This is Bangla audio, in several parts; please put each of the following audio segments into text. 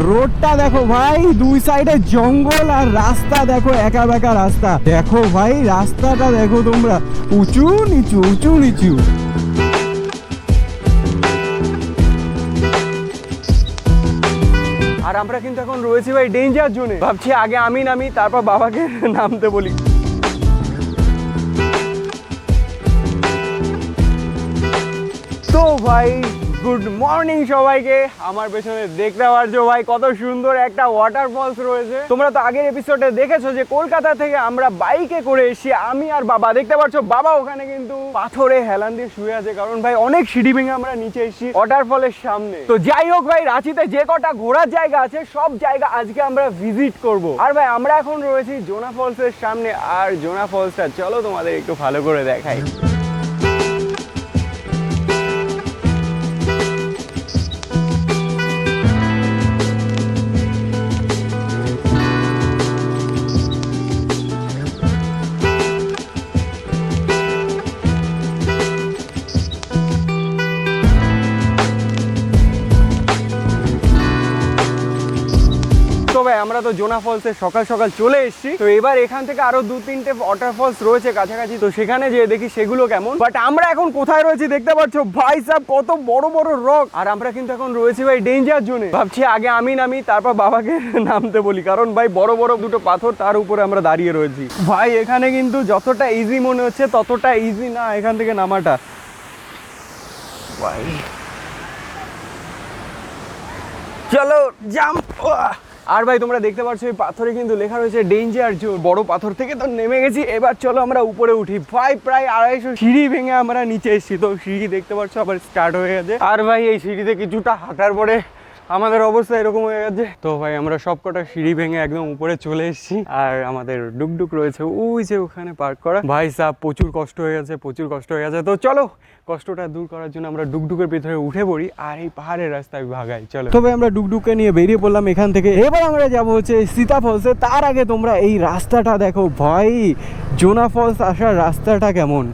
রোডটা দেখো ভাই, দুই সাইডে জঙ্গল আর রাস্তা দেখো, একা বেকা রাস্তা। দেখো ভাই রাস্তাটা দেখো তোমরা, উঁচু নিচু উঁচু নিচু। আর আমরা কিন্তু এখন রয়েছি ভাই ডেঞ্জার জোনে। ভাবছি আগে আমি নামি, তারপর বাবাকে নামতে বলি। তো ভাই গুড মর্নিং সবাইকে। আমার পেছনে দেখতে পাচ্ছো ভাই কত সুন্দর একটা ওয়াটারফলস রয়েছে। তোমরা তো আগের এপিসোডে দেখেছো যে কলকাতা থেকে আমরা বাইকে করে এসেছি আমি আর বাবা। দেখতে পাচ্ছো বাবা ওখানে কিন্তু পাথরে হেলান দিয়ে শুয়ে আছে, কারণ ভাই অনেক সিঁড়ি ভেঙে আমরা নিচে এসেছি ওয়াটারফলের সামনে। তো যাই হোক ভাই, রাঁচিতে যে কটা ঘোরার জায়গা আছে সব জায়গা আজকে আমরা ভিজিট করব। আর ভাই আমরা এখন রয়েছি জোনা ফলসের সামনে, আর জোনা ফলসটা চলো তোমাদের একটু ভালো করে দেখাই। আমরা তো জোনা ফলসে সকাল সকাল চলে এসেছি। তো এবার এখান থেকে আরো 2-3টে ওয়াটারফলস রয়েছে কাছাকাছি, তো সেখানে যেয়ে দেখি সেগুলো কেমন। বাট আমরা এখন কোথায় রয়েছি দেখতে পাচ্ছ ভাই সাহেব, কত বড় বড় রক। আর আমরা কিন্তু এখন রয়েছি ভাই ডেঞ্জার জোনে। ভাবছি আগে আমি নামি, তারপর বাবাকে নামতে বলি, কারণ ভাই বড় বড় দুটো পাথর, তার উপরে আমরা দাঁড়িয়ে রয়েছি। ভাই এখানে কিন্তু যতটা ইজি মনে হচ্ছে ততটা ইজি না এখান থেকে নামাটা। ভাই চলো জাম্প। আর ভাই তোমরা দেখতে পাচ্ছ এই পাথরে কিন্তু লেখা রয়েছে ডেঞ্জার জোন। বড় পাথর থেকে তো নেমে গেছি, এবার চলো আমরা উপরে উঠি। ভাই প্রায় 250 সিঁড়ি ভেঙে আমরা নিচে এসেছি। তো সিঁড়ি দেখতে পাচ্ছ আবার স্টার্ট হয়ে গেছে। আর ভাই এই সিঁড়িতে কিছুটা হাঁটার পরে আমাদের অবস্থা এরকম হয়ে গেছে। তো ভাই আমরা সবকটা সিঁড়ি ভেঙে একদম উপরে চলে এসেছি। আর আমাদের ডুকডুক রয়েছে ওই যে ওখানে পার্ক করা। ভাই সাহেব প্রচুর কষ্ট হয়ে গেছে, প্রচুর কষ্ট হয়ে গেছে। তো চলো কষ্টটা দূর করার জন্য আমরা ডুকডুকের ভিতরে উঠে পড়ি আর এই পাহাড়ের রাস্তায় ভাগাই। চলো তবে আমরা ডুকডুকে নিয়ে বেরিয়ে পড়লাম এখান থেকে। এবার আমরা যাবো হচ্ছে সীতা ফলসে। তার আগে তোমরা এই রাস্তাটা দেখো ভাই, জোনা ফলস আসার রাস্তাটা কেমন।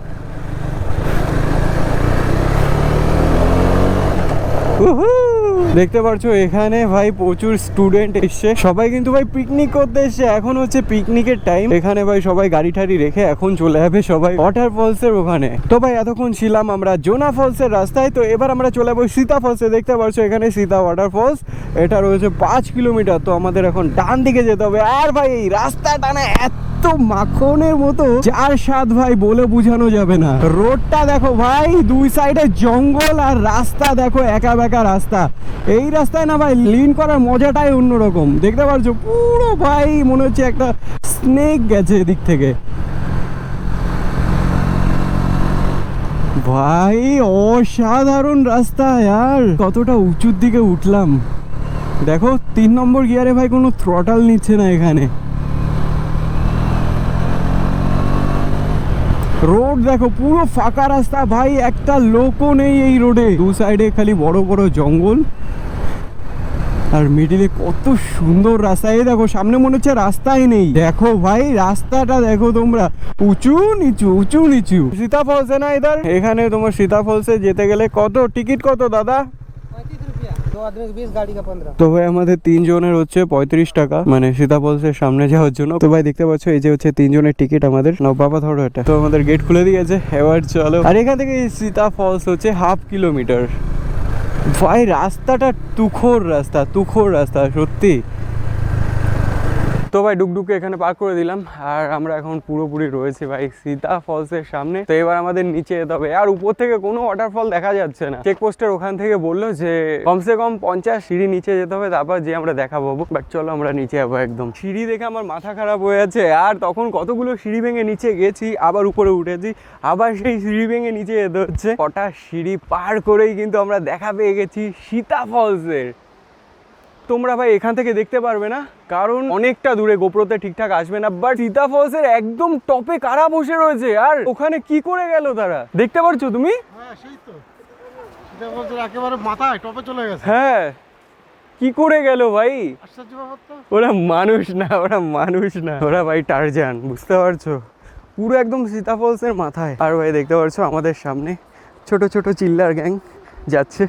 দেখতে পাচ্ছ এখানে ভাই প্রচুর স্টুডেন্ট এসছে, সবাই কিন্তু ভাই পিকনিক করতে এসছে। এখন হচ্ছে পিকনিকের টাইম। এখানে ভাই সবাই গাড়ি টাড়ি রেখে এখন চলে যাবে সবাই ওয়াটার ফলসের ওখানে। তো ভাই এতক্ষণ ছিলাম আমরা জোনা ফলসের রাস্তায়, তো এবার আমরা চলে যাবো সীতা ফলসে। দেখতে পাচ্ছ এখানে সীতা ওয়াটার ফলস, এটা রয়েছে 5 কিলোমিটার। তো আমাদের এখন ডান দিকে যেতে হবে। আর ভাই এই রাস্তাটা না এত মাখনের মতো, যার স্বাদ ভাই বলে বোঝানো যাবে না। রোডটা দেখো ভাই, দুই সাইডে জঙ্গল আর রাস্তা দেখো, একা বেকা রাস্তা। এই রাস্তায় না ভাই লিন করার মজাটাই অন্যরকম। দেখতে পাচ্ছ পুরো ভাই মনে হচ্ছে একটা স্নেক গেছে এদিক থেকে। ভাই অসাধারণ রাস্তা यार, কতটা উঁচুর দিকে উঠলাম। দেখো 3 নম্বর গিয়ারে ভাই কোনো থ্রটাল নিচ্ছে না এখানে। রোড দেখো পুরো ফাঁকা রাস্তা ভাই, একটা লোকও নেই এই রোডে। দু সাইডে খালি বড় বড় জঙ্গল আর মিডিলে কত সুন্দর রাস্তা। এই দেখো সামনে মনে হচ্ছে রাস্তাই নেই। দেখো ভাই রাস্তাটা দেখো তোমরা, উঁচু নিচু উঁচু নিচু। সীতা ফলসে না ইধার, এখানে তোমার সীতা ফলসে যেতে গেলে কত টিকিট কত দাদা? 35 रुपया, 2 आदमी के 20, गाड़ी का 15। তো ভাই আমাদের 3 জনের হচ্ছে 35 টাকা, মানে সীতা ফলসের সামনে যাওয়ার জন্য। তো ভাই দেখতে পাচ্ছ এই যে হচ্ছে 3 জনের টিকিট আমাদের। নাও বাবা ধরো এটা। তো আমাদের গেট খুলে দিয়েছে, এবার চলো। আর এখান থেকে সীতা ফলস হচ্ছে 1/2 কিলোমিটার। ভাই রাস্তাটা তুখোর রাস্তা, তুখোর রাস্তা সত্যি। তো ভাই ডুকডুকে এখানে পার্ক করে দিলাম, আর আমরা এখন পুরোপুরি রয়েছি ভাই সীতা ফলসের সামনে। তো এবার আমাদের নিচে যেতে হবে। আর উপর থেকে কোনো ওয়াটারফল দেখা যাচ্ছে না। চেকপোস্টের ওখান থেকে বললো যে কমসে কম 50 সিঁড়ি নিচে যেতে হবে, তারপর যে আমরা দেখা পাবো। বাট চলো আমরা নিচে যাবো। একদম সিঁড়ি দেখে আমার মাথা খারাপ হয়ে যাচ্ছে। আর তখন কতগুলো সিঁড়ি ভেঙে নিচে গেছি, আবার উপরে উঠেছি, আবার সেই সিঁড়ি ভেঙে নিচে যেতে হচ্ছে। কটা সিঁড়ি পার করেই কিন্তু আমরা দেখা পেয়ে গেছি সীতা ফলসের। তোমরা ভাই এখান থেকে দেখতে পারবে না, কারণ অনেকটা দূরে, গোপ্রোতে ঠিকঠাক আসবে না। বাট সীতা ফলসের একদম টপে কারা বসে রয়েছে, আর ওখানে কি করে গেল তারা দেখতে পারছো তুমি? হ্যাঁ সেই তো, সীতা ফলসের একেবারে মাথায় টপে চলে গেছে। হ্যাঁ কি করে গেল ভাই? আশ্চর্য ব্যাপার তো। ওরা মানুষ না, ওরা মানুষ না, ওরা ভাই টারজান, বুঝতে পারছো? পুরো একদম সীতা ফলসের মাথায়। আর ভাই দেখতে পারছো আমাদের সামনে ছোট ছোট চিল্লার গ্যাং যাচ্ছে।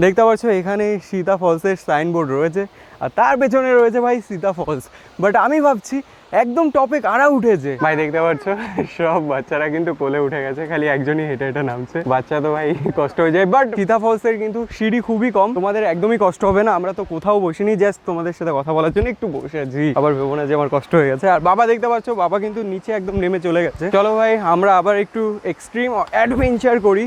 দেখতে পাচ্ছ এখানে সীতা ফলসের সাইনবোর্ড রয়েছে আর তার পেছনে রয়েছে ভাই সীতা ফলস। বাট আমি ভাবছি একদম টপে কারা উঠেছে ভাই। দেখতে পাচ্ছ সব বাচ্চারা কিন্তু কোলে উঠে গেছে, খালি একজনই হেঁটে হেঁটে নামছে। বাচ্চা তো ভাই কষ্ট হয়ে যায়, বাট সীতা ফলসের কিন্তু সিঁড়ি খুবই কম, তোমাদের একদমই কষ্ট হবে না। আমরা তো কোথাও বসিনি, জাস্ট তোমাদের সাথে কথা বলার জন্য একটু বসে আছি, আবার ভেবো না যে আমার কষ্ট হয়ে গেছে। আর বাবা দেখতে পাচ্ছ বাবা কিন্তু নিচে একদম নেমে চলে গেছে। চলো ভাই আমরা আবার একটু এক্সট্রিম অ্যাডভেঞ্চার করি,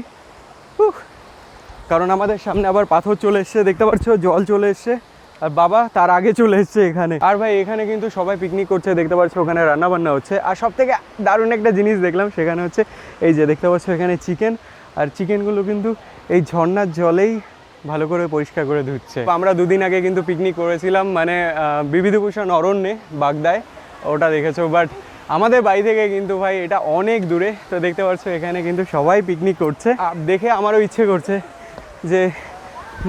কারণ আমাদের সামনে আবার পাথর চলে এসছে, দেখতে পাচ্ছ জল চলে এসছে, আর বাবা তার আগে চলে এসছে এখানে। আর ভাই এখানে কিন্তু সবাই পিকনিক করছে, দেখতে পাচ্ছ ওখানে রান্না বান্না হচ্ছে। আর সব থেকে দারুণ একটা জিনিস দেখলাম সেখানে হচ্ছে এই যে দেখতে পাচ্ছ এখানে চিকেন, আর চিকেনগুলো কিন্তু এই ঝর্ণার জলেই ভালো করে পরিষ্কার করে ধুচ্ছে। আমরা দুদিন আগে কিন্তু পিকনিক করেছিলাম মানে বিবিধভূষণ অরণ্যে বাগদায়, ওটা দেখেছো। বাট আমাদের বাড়ি থেকে কিন্তু ভাই এটা অনেক দূরে, তো দেখতে পাচ্ছ এখানে কিন্তু সবাই পিকনিক করছে। দেখে আমারও ইচ্ছে করছে যে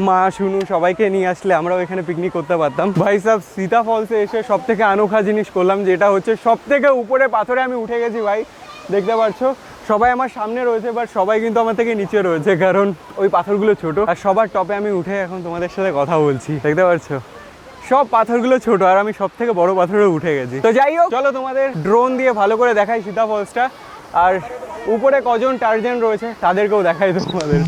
মা শুনু সবাইকে নিয়ে আসলে আমরাও এখানে পিকনিক করতে পারতাম। ভাই সাহেব সীতা ফলসে এসে সব থেকে আনোখা জিনিস করলাম, যেটা হচ্ছে সব থেকে উপরে পাথরে আমি উঠে গেছি ভাই। দেখতে পাচ্ছ সবাই আমার সামনে রয়েছে, বাট সবাই কিন্তু আমার থেকে নিচে রয়েছে, কারণ ওই পাথরগুলো ছোট। আর সবার টপে আমি উঠে এখন তোমাদের সাথে কথা বলছি, দেখতে পাচ্ছ সব পাথরগুলো ছোট আর আমি সব থেকে বড় পাথরে উঠে গেছি। তো যাই হোক চলো তোমাদের ড্রোন দিয়ে ভালো করে দেখাই সীতা ফলসটা, আর উপরে কজন টার্জেন রয়েছে তাদেরকেও দেখাই তোমাদের।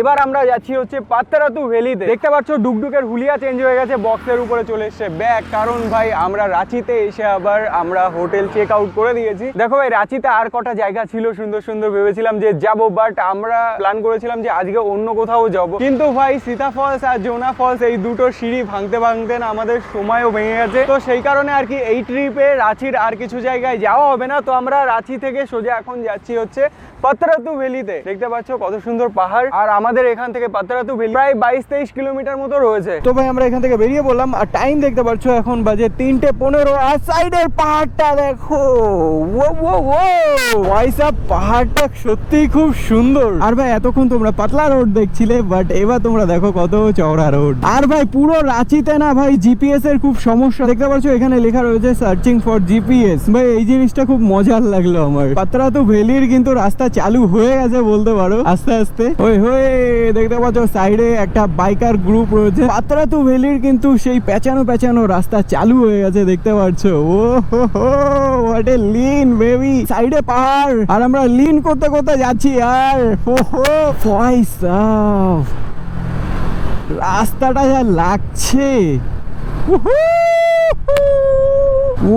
এবার আমরা যাচ্ছি হচ্ছে পাত্তারাতু ভ্যালিতে। দেখতে পাচ্ছ ডুগডুগের হুলিয়া চেঞ্জ হয়ে গেছে, বক্সের উপরে চলে এসছে ব্যাগ, কারণ ভাই আমরা রাঁচিতে এসে আবার আমরা হোটেল চেক আউট করে দিয়েছি। দেখো ভাই রাঁচিতে আর কটা জায়গা ছিল সুন্দর সুন্দর, ভেবেছিলাম যে যাবো, বাট আমরা প্ল্যান করেছিলাম যে আজকে অন্য কোথাও যাব, কিন্তু ভাই সীতা ফলস আর জোনা ফলস এই দুটো সিঁড়ি ভাঙতে ভাঙতে না আমাদের সময়ও ভেঙে গেছে। তো সেই কারণে আর কি এই ট্রিপে রাঁচির আর কিছু জায়গায় যাওয়া হবে না। তো আমরা রাঁচি থেকে সোজা এখন যাচ্ছি হচ্ছে পাত্তারাতু ভ্যালিতে। দেখতে পাচ্ছ কত সুন্দর পাহাড়, আর আমাদের এখান থেকে পাত্তারাতু ভ্যালি প্রায় 22-23 কিলোমিটার মতো রয়েছে। তো ভাই আমরা এখান থেকে বেরিয়ে বললাম, আর টাইম দেখতে পাচ্ছ এখন বাজে 3:15। আর সাইডের পাহাড়টা দেখো, ও ও ও ভাই সাহেব পাহাড়টা সত্যিই খুব সুন্দর। আর ভাই এতক্ষণ তোমরা পাতলা রোড দেখছিলে, বাট এবার তোমরা দেখো কত চওড়া রোড। আর ভাই পুরো রাঁচিতে না ভাই জিপিএস এর খুব সমস্যা, দেখতে পাচ্ছ এখানে লেখা রয়েছে সার্চিং ফর জিপিএস। ভাই এই জিনিসটা খুব মজার লাগলো আমার। পাত্তারাতু ভ্যালির কিন্তু রাস্তা চালু হয়ে গেছে বলতে পারো আস্তে আস্তে। ওই হয়ে দেখতে পাচ্ছ সাইডে একটা বাইকার গ্রুপ রয়েছে। পাত্তারাতু ভ্যালির কিন্তু সেই পেঁচানো পেঁচানো রাস্তা চালু হয়ে গেছে, দেখতে পাচ্ছ। ও হো হো হোয়াট এ লিন বেবি, সাইডে পাহাড় আর আমরা লিন করতে করতে যাচ্ছি। আর ও হো পয়সা রাস্তাটা যা লাগছে,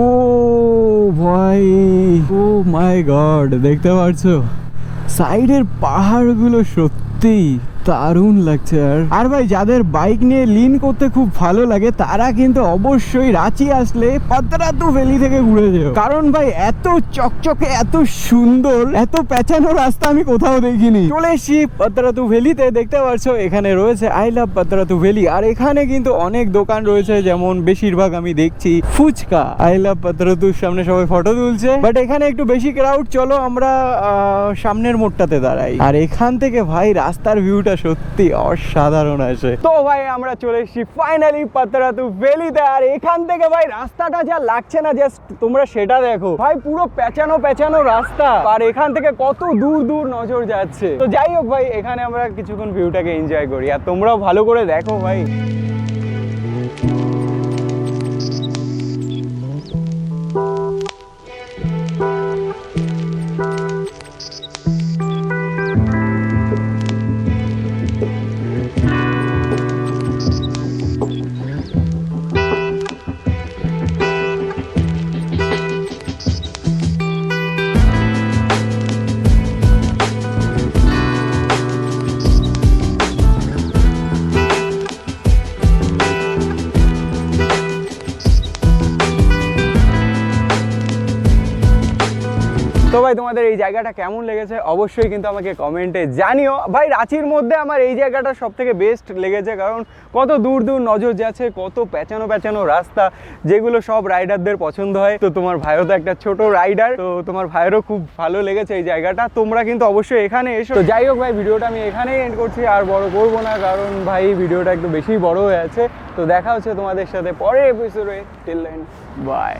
ও ভাই ও মাই গড, দেখতে পাচ্ছো সাইডের পাহাড়গুলো সত্যি দারুণ লাগছে। আর ভাই যাদের বাইক নিয়ে লিন করতে খুব ভালো লাগে তারা কিন্তু অবশ্যই রাঁচি আসলে পাত্তারাতু ভ্যালি থেকে ঘুরে যেও, কারণ ভাই এত চকচকে এত সুন্দর এত পেঁচানো রাস্তা আমি কোথাও দেখিনি। চলে এসছি পাত্তারাতু ভ্যালিতে, দেখতে পাচ্ছ এখানে রয়েছে আই লাভ পাত্তারাতু ভ্যালি। আর এখানে কিন্তু অনেক দোকান রয়েছে, যেমন বেশিরভাগ আমি দেখছি ফুচকা। আই লাভ পাত্তারাতুর সামনে সবাই ফটো তুলছে, বাট এখানে একটু বেশি ক্রাউড। চলো আমরা সামনের মোড়টাতে দাঁড়াই, আর এখান থেকে ভাই রাস্তার ভিউটা সত্যি অসাধারণ আসে। তো ভাই আমরা চলে এসেছি ফাইনালি পাত্তারাতু ভ্যালিতে, আর এখান থেকে ভাই রাস্তাটা যা লাগছে না জাস্ট তোমরা সেটা দেখো ভাই, পুরো পেঁচানো পেঁচানো রাস্তা, আর এখান থেকে কত দূর দূর নজর যাচ্ছে। তো যাই হোক ভাই এখানে আমরা কিছুক্ষণ ভিউটাকে এনজয় করি, আর তোমরাও ভালো করে দেখো ভাই। তোমাদের এই জায়গাটা কেমন লেগেছে অবশ্যই কিন্তু আমাকে কমেন্টে জানিও। ভাই রাঁচির মধ্যে আমার এই জায়গাটা সব থেকে বেস্ট লেগেছে, কারণ কত দূর দূর নজর যাচ্ছে, কত প্যাঁচানো প্যাঁচানো রাস্তা, যেগুলো সব রাইডারদের পছন্দ হয়। তো তোমার ভাইও তো একটা ছোট রাইডার, তো তোমার ভাইয়েরও খুব ভালো লেগেছে এই জায়গাটা। তোমরা কিন্তু অবশ্যই এখানে এসো। তো যাই হোক ভাই, ভিডিওটা আমি এখানেই এন্ড করছি, আর বড় করবো না, কারণ ভাই ভিডিওটা একটু বেশি বড় হয়ে আছে। তো দেখা হচ্ছে তোমাদের সাথে পরের এপিসোডে। Till then by.